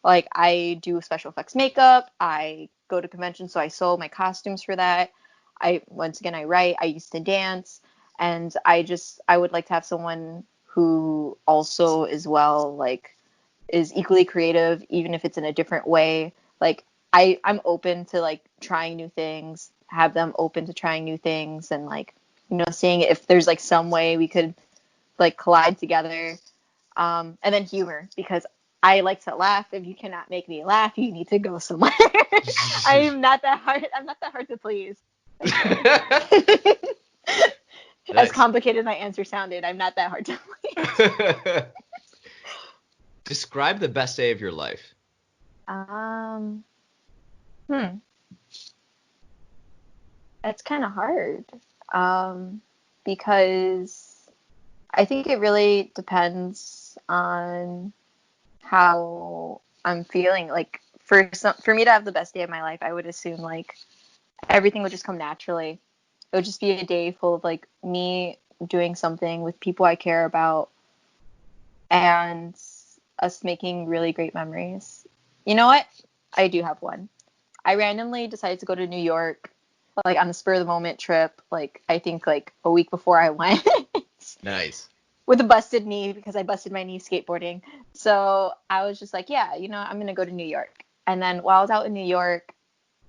Like I do special effects makeup. I go to conventions, so I sew my costumes for that. I write. I used to dance, and I would like to have someone who also as well like is equally creative, even if it's in a different way. Like I'm open to like trying new things, have them open to trying new things, and like seeing if there's like some way we could like collide together. And then humor, because I like to laugh. If you cannot make me laugh, you need to go somewhere. I'm not that hard. I'm not that hard to please. As Nice. complicated as my answer sounded, I'm not that hard to please. Describe the best day of your life. Um, hmm, that's kind of hard. Um, because I think it really depends on how I'm feeling. Like for me to have the best day of my life, I would assume like everything would just come naturally. It would just be a day full of like me doing something with people I care about, and us making really great memories. You know what? I do have one. I randomly decided to go to New York, like on the spur of the moment trip. Like I think like a week before I went, Nice. with a busted knee because I busted my knee skateboarding. So I was just like, yeah, I'm gonna go to New York. And then while I was out in New York,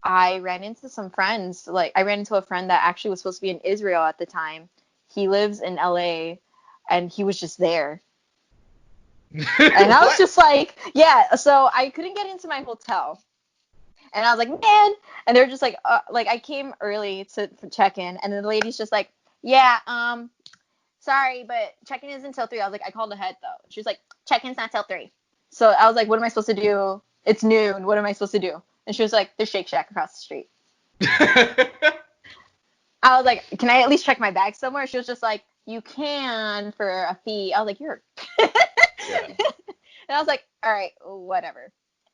I ran into some friends. Like I ran into a friend that actually was supposed to be in Israel at the time. He lives in LA, and he was just there. And I was What? just like, yeah. So I couldn't get into my hotel. And I was like, man. And they're just like I came early to check in, and then the lady's just like, yeah, sorry, but check-in isn't until 3. I was like, I called ahead though. She was like, check-in's not till 3. So I was like, what am I supposed to do? It's noon. What am I supposed to do? And she was like, there's Shake Shack across the street. I was like, can I at least check my bag somewhere? She was just like, you can for a fee. I was like, you're. Yeah. And I was like, all right, whatever.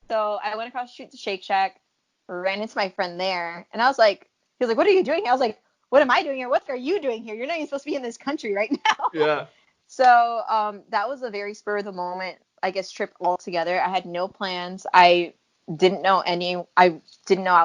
So I went across the street to Shake Shack, ran into my friend there, and I was like, he was like, what are you doing here? I was like, what am I doing here? What are you doing here? You're not even supposed to be in this country right now. Yeah. So that was a very spur of the moment, I guess, trip altogether. I had no plans. I didn't know I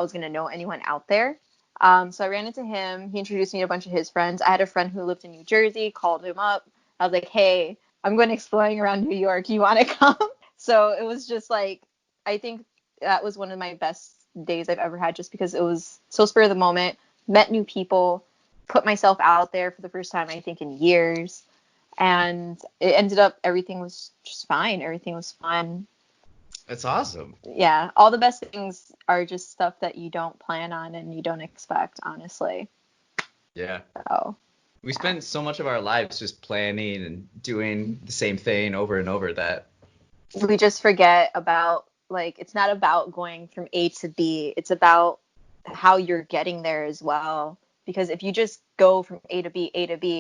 was going to know anyone out there. So I ran into him. He introduced me to a bunch of his friends. I had a friend who lived in New Jersey, called him up. I was like, hey, I'm going exploring around New York. You want to come? So it was just like, I think that was one of my best days I've ever had, just because it was so spur of the moment, met new people, put myself out there for the first time, I think, in years. And it ended up, everything was just fine. Everything was fun. That's awesome. Yeah. All the best things are just stuff that you don't plan on and you don't expect, honestly. Yeah. So we spend so much of our lives just planning and doing the same thing over and over that we just forget about, like, it's not about going from A to B. It's about how you're getting there as well. Because if you just go from A to B,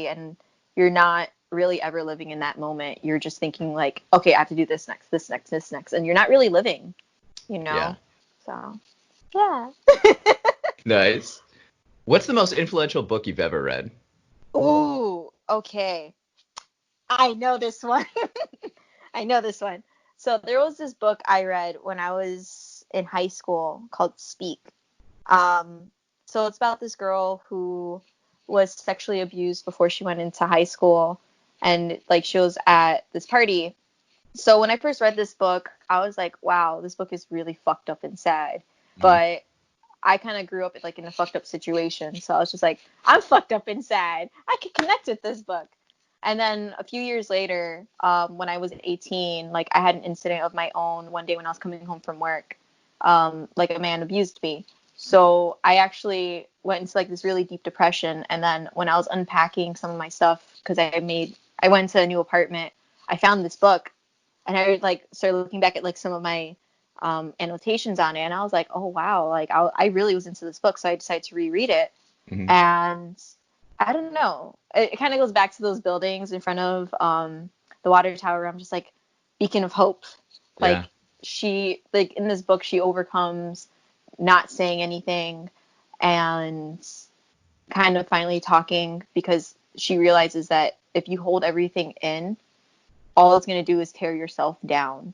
and you're not really ever living in that moment, you're just thinking like, okay, I have to do this next, and you're not really living, Yeah. So, yeah. Nice. What's the most influential book you've ever read? Ooh, okay. I know this one. So there was this book I read when I was in high school called Speak. So it's about this girl who was sexually abused before she went into high school, and like she was at this party. So when I first read this book, I was like, wow, this book is really fucked up and sad. But I kind of grew up like in a fucked up situation. So I was just like, I'm fucked up and sad. I could connect with this book. And then a few years later, when I was 18, like I had an incident of my own one day when I was coming home from work. Like a man abused me. So I actually went into like this really deep depression. And then when I was unpacking some of my stuff, because I went to a new apartment, I found this book, and I like started looking back at like some of my annotations on it, and I was like, oh wow, like I really was into this book, so I decided to reread it. Mm-hmm. And I don't know, it kind of goes back to those buildings in front of the water tower. I'm just like, beacon of hope. Like she, like in this book, she overcomes not saying anything and kind of finally talking, because she realizes that if you hold everything in, all it's going to do is tear yourself down.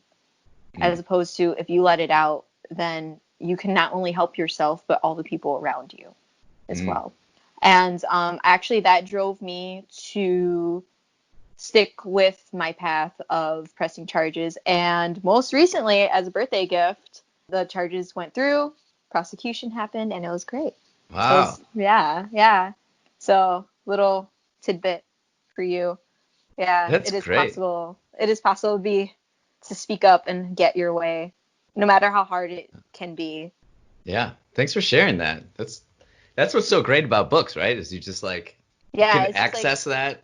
As opposed to if you let it out, then you can not only help yourself, but all the people around you as well. And actually that drove me to stick with my path of pressing charges. And most recently, as a birthday gift, the charges went through, prosecution happened, and it was great. Wow. So, yeah. So little tidbit for you. Yeah, That's it is great. possible. It is possible to speak up and get your way, no matter how hard it can be. Yeah. Thanks for sharing that. That's what's so great about books, right? Is you just like can access that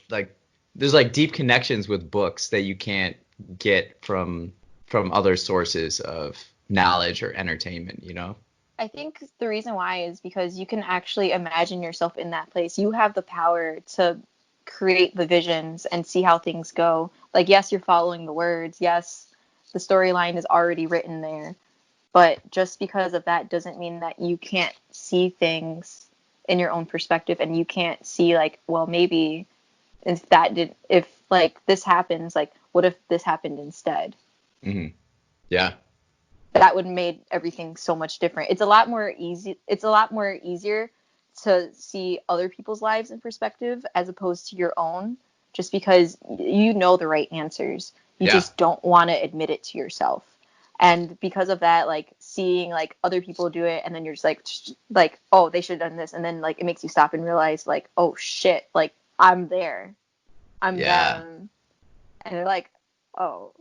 like there's like deep connections with books that you can't get from other sources of knowledge or entertainment, I think the reason why is because you can actually imagine yourself in that place. You have the power to create the visions and see how things go. Like, yes, you're following the words. Yes, the storyline is already written there. But just because of that doesn't mean that you can't see things in your own perspective, and you can't see like, well, maybe if like this happens, like what if this happened instead? Mm-hmm. Yeah. That would have made everything so much different. It's a lot more easier to see other people's lives in perspective as opposed to your own, just because you know the right answers. You just don't want to admit it to yourself. And because of that, like seeing like other people do it, and then you're just like, oh, they should have done this, and then like it makes you stop and realize like, oh shit, like I'm there, I'm them, and they're like, oh.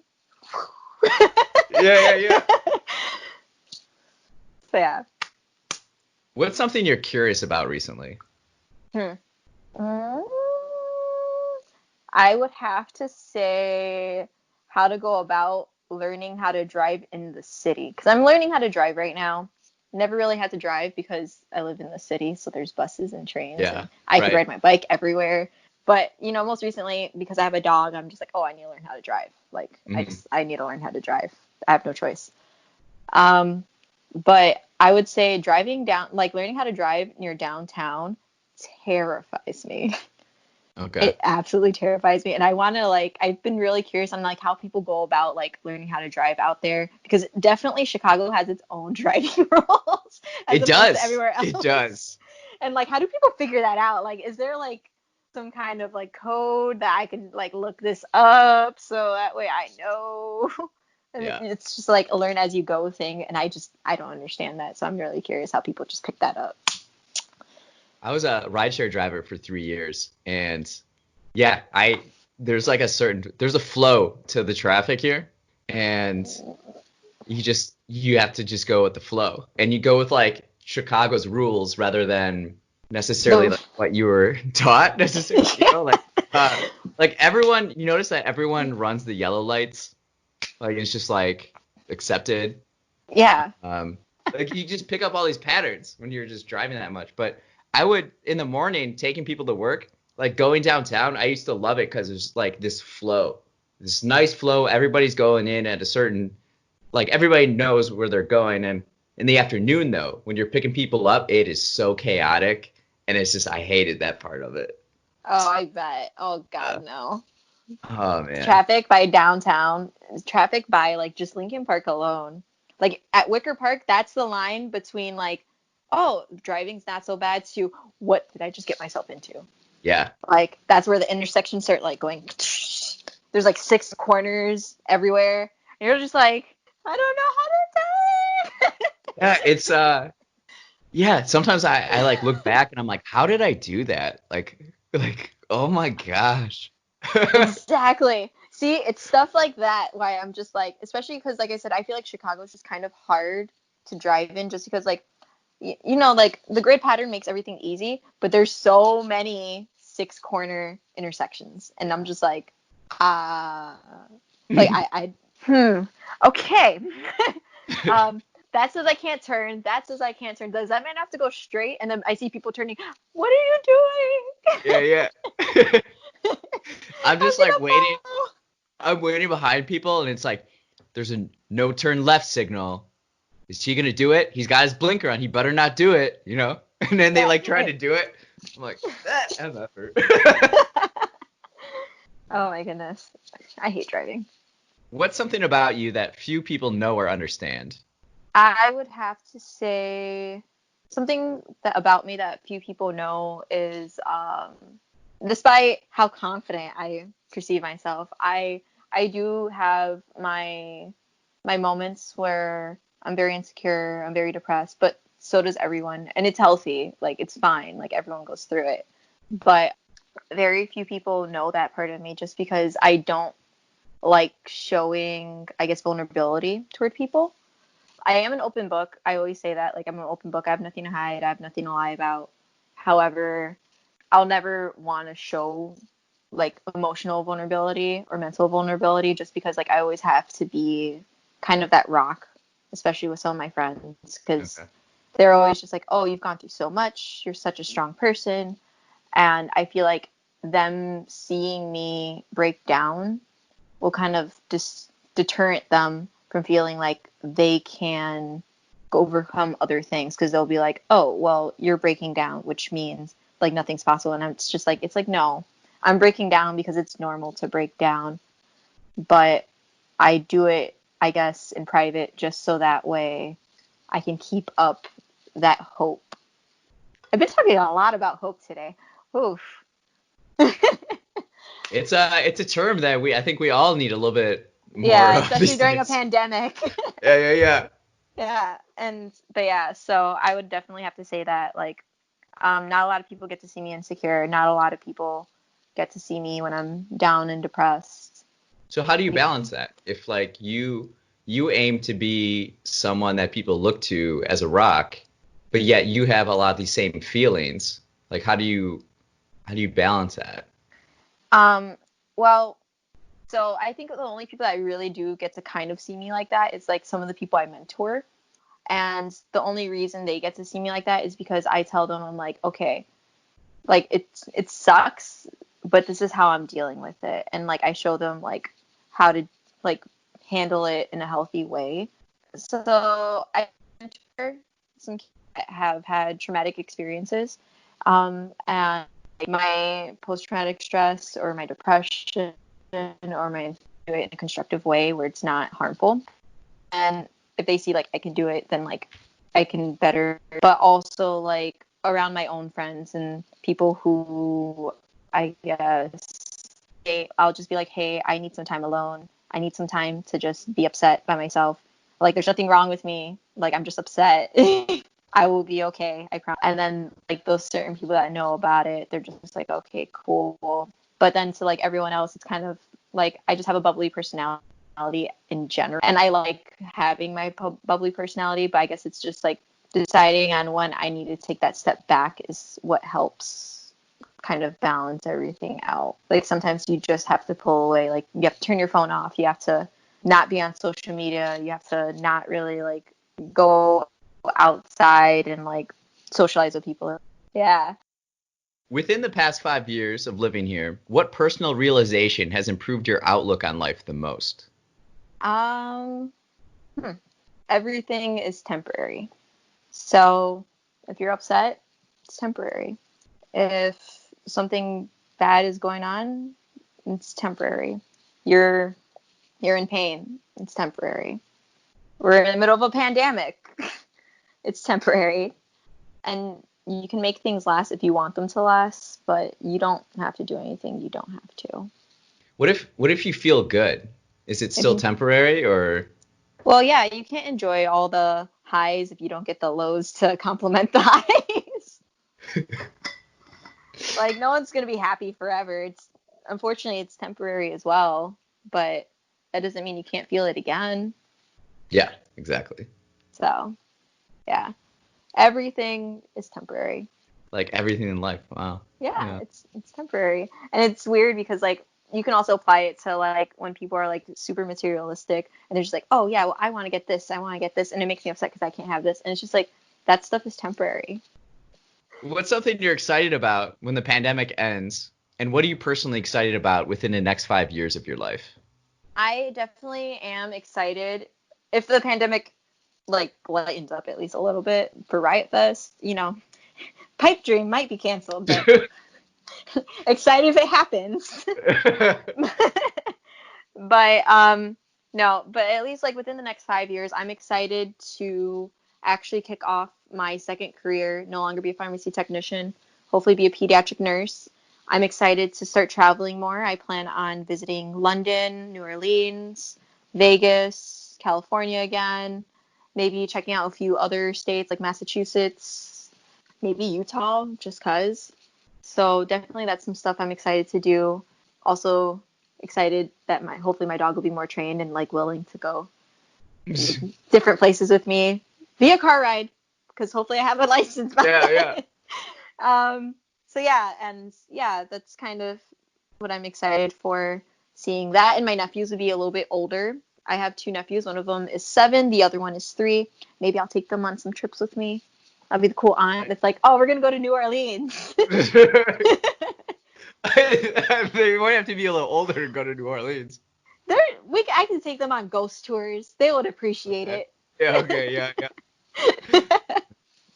Yeah. So yeah. What's something you're curious about recently? Hmm. Mm, I would have to say how to go about learning how to drive in the city. Because I'm learning how to drive right now. Never really had to drive because I live in the city, so there's buses and trains, Yeah, and I could right. ride my bike everywhere. But, most recently, because I have a dog, I'm just like, oh, I need to learn how to drive. Like, Mhm. I need to learn how to drive. I have no choice. Um, but I would say driving down, like learning how to drive near downtown terrifies me. Okay. It absolutely terrifies me. And I want to I've been really curious on like how people go about like learning how to drive out there because definitely Chicago has its own driving rules as It opposed to does. everywhere It else. does. And like how do people figure that out? Like is there like some kind of like code that I can like look this up so that way I know? And Yeah. it's just like a learn as you go thing and I don't understand that. So I'm really curious how people just pick that up. I was a rideshare driver for 3 years, and yeah, there's a flow to the traffic here, and you have to just go with the flow, and you go with like Chicago's rules rather than necessarily The like what you were taught necessarily, uh, like everyone, you notice that everyone runs the yellow lights, like it's just like accepted. yeah. Um, like you just pick up all these patterns when you're just driving that much. But I would in the morning taking people to work, like going downtown. I used to love it because there's like this flow, this nice flow. Everybody's going in at a certain, like everybody knows where they're going. And in the afternoon though, when you're picking people up, it is so chaotic, and it's just I hated that part of it. Oh, I bet. Oh Uh, God, no. oh man, Traffic by downtown, traffic by like just Lincoln Park alone. Like at Wicker Park, that's the line between like, oh, driving's not so bad to what did I just get myself into? yeah. Like that's where the intersections start like going. There's like six corners everywhere. And you're just like, I don't know how to Yeah, it's yeah, sometimes I like look back and I'm like, how did I do that? Like oh my gosh. Exactly. See, it's stuff like that why I'm just like, especially because, like I said, I feel like Chicago's just kind of hard to drive in just because, like, like the grid pattern makes everything easy, but there's so many six corner intersections. And I'm just like, uh, like, okay. um, that says I can't turn. That says I can't turn. Does that mean I have to go straight? And then I see people turning. What are you Yeah, doing? yeah. I'm I'm just like gonna waiting. fall. I'm waiting behind people and it's like there's a no turn left signal. Is he gonna do it? He's got his blinker on. He better not do it, you know? And then they Yeah. like try to do it. I'm like, that's effort. Oh my goodness. I hate driving. What's something about you that few people know or understand? I would have to say something that about me that few people know is despite how confident I perceive myself, I do have my moments where I'm very insecure, I'm very depressed, but so does everyone. And it's healthy. Like it's fine. Like everyone goes through it. But very few people know that part of me just because I don't like showing, I guess, vulnerability toward people. I am an open book. I always say that. Like, I'm an open book. I have nothing to hide. I have nothing to lie about. However, I'll never want to show like emotional vulnerability or mental vulnerability just because, like, I always have to be kind of that rock, especially with some of my friends, because Okay. they're always just like, oh, you've gone through so much. You're such a strong person. And I feel like them seeing me break down will kind of deterrent them from feeling like they can overcome other things because they'll be like, oh, well, you're breaking down, which means like nothing's possible. And it's just like, it's like, no, I'm breaking down because it's normal to break down. But I do it, I guess, in private just so that way I can keep up that hope. I've been talking a lot about hope today. Oof. It's a term that I think we all need a little bit more Yeah, of especially these during a days. pandemic. Yeah, yeah, yeah. Yeah, but yeah, so I would definitely have to say that like not a lot of people get to see me insecure. Not a lot of people get to see me when I'm down and depressed. So how do you balance that? If like you aim to be someone that people look to as a rock, but yet you have a lot of these same feelings. Like, how do you balance that? Um, well, so I think the only people that really do get to kind of see me like that is like some of the people I mentor. And the only reason they get to see me like that is because I tell them I'm like, okay, like it sucks, but this is how I'm dealing with it. And like I show them like how to like handle it in a healthy way. So I mentor some kids that have had traumatic experiences, and like, my post-traumatic stress or my depression or my do it in a constructive way where it's not harmful. And if they see like I can do it, then like I can better, but also like around my own friends and people who I guess I'll just be like, hey, I need some time alone. I need some time to just be upset by myself. Like there's nothing wrong with me. Like I'm just upset. I will be okay. I promise. And then like those certain people that know about it, they're just like, okay, cool. But then to like everyone else, it's kind of like I just have a bubbly personality in general, and I like having my bubbly personality. But I guess it's just like deciding on when I need to take that step back is what helps kind of balance everything out. Like sometimes you just have to pull away. Like you have to turn your phone off. You have to not be on social media. You have to not really like go outside and like socialize with people. Yeah. Within the past 5 years of living here, what personal realization has improved your outlook on life the most? Um, hmm. Everything is temporary. So if you're upset, it's temporary. If something bad is going on, it's temporary. You're you're in pain, it's temporary. We're in the middle of a pandemic. It's temporary. And you can make things last if you want them to last, but you don't have to do anything you don't have to. What if you feel good? Is it If still you temporary or Well, yeah, you can't enjoy all the highs if you don't get the lows to complement the highs. Like no one's gonna be happy forever. It's unfortunately it's temporary as well, but that doesn't mean you can't feel it again. yeah, exactly. So yeah, everything is temporary. Like everything in life. Wow. Yeah, Yeah. it's temporary, and it's weird because like you can also apply it to like when people are like super materialistic and they're just like, oh yeah, well I want to get this, I want to get this, and it makes me upset because I can't have this, and it's just like that stuff is temporary. What's something you're excited about when the pandemic ends? And what are you personally excited about within the next 5 years of your life? I definitely am excited if the pandemic like lightens up at least a little bit for Riot Fest. You know, Pipe Dream might be canceled, but excited if it happens. But no, but at least like within the next 5 years, I'm excited to actually kick off my second career, no longer be a pharmacy technician, hopefully be a pediatric nurse. I'm excited to start traveling more. I plan on visiting London, New Orleans, Vegas, California again, maybe checking out a few other states like Massachusetts, maybe Utah, just cause. So definitely that's some stuff I'm excited to do. Also excited that my hopefully my dog will be more trained and like willing to go different places with me via car ride because hopefully I have a license by Yeah, yeah. then. Um, so yeah, and yeah, that's kind of what I'm excited for, seeing that. And my nephews would be a little bit older. I have two nephews. One of them is 7. The other one is 3. Maybe I'll take them on some trips with me. I'll be the cool aunt that's like, oh, we're gonna go to New Orleans. They might have to be a little older to go to New Orleans. I can take them on ghost tours. They would appreciate Okay. it. Yeah, okay, yeah, yeah. But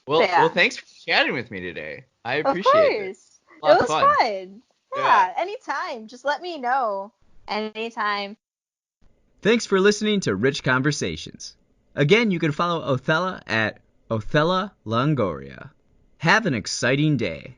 Well, yeah, thanks for chatting with me today. I of appreciate it. course. A It lot of was fun. fun. Yeah. Yeah, anytime. Just let me know. Anytime. Thanks for listening to Rich Conversations. Again, you can follow Othela at Othela Longoria. Have an exciting day.